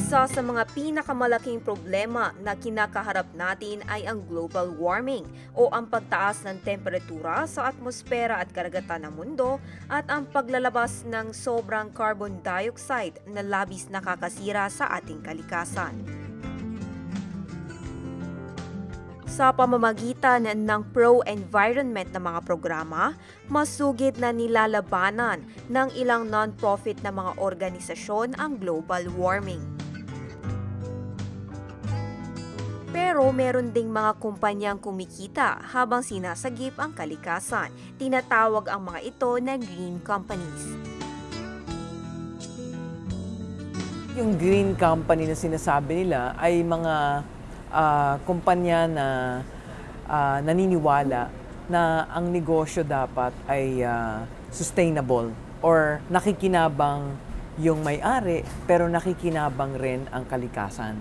Isa sa mga pinakamalaking problema na kinakaharap natin ay ang global warming o ang pagtaas ng temperatura sa atmosfera at karagatan ng mundo at ang paglalabas ng sobrang carbon dioxide na labis nakakasira sa ating kalikasan. Sa pamamagitan ng pro-environment na mga programa, masugid na nilalabanan ng ilang non-profit na mga organisasyon ang global warming. Pero meron ding mga kumpanyang kumikita habang sinasagip ang kalikasan. Tinatawag ang mga ito na green companies. Yung green company na sinasabi nila ay mga kumpanya na naniniwala na ang negosyo dapat ay sustainable or nakikinabang yung may-ari pero nakikinabang rin ang kalikasan.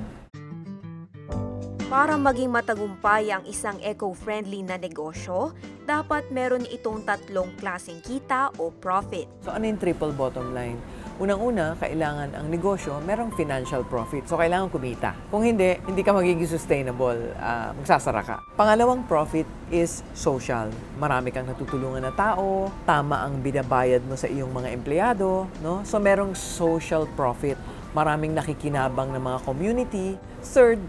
Para maging matagumpay ang isang eco-friendly na negosyo, dapat meron itong tatlong klaseng kita o profit. So ano yung triple bottom line? Unang-una, kailangan ang negosyo merong financial profit. So kailangan kumita. Kung hindi ka magiging sustainable, magsasara ka. Pangalawang profit is social. Marami kang natutulungan na tao, tama ang binabayad mo sa iyong mga empleyado, no? So merong social profit. Maraming nakikinabang ng mga community. Third,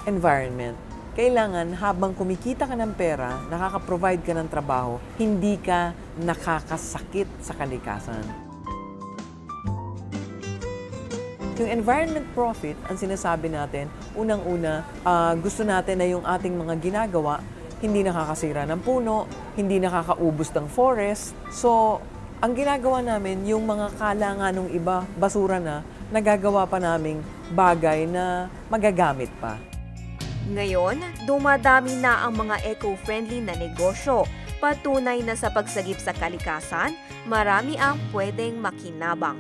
environment. Kailangan habang kumikita ka ng pera, nakaka-provide ka ng trabaho, hindi ka nakakasakit sa kalikasan. Yung environment profit, ang sinasabi natin, unang-una, gusto natin na yung ating mga ginagawa, hindi nakakasira ng puno, hindi nakakaubos ng forest. So, ang ginagawa namin, yung mga kalangan ng iba, basura na, nagagawa pa naming bagay na magagamit pa. Ngayon, dumadami na ang mga eco-friendly na negosyo. Patunay na sa pagsagip sa kalikasan, marami ang pwedeng makinabang.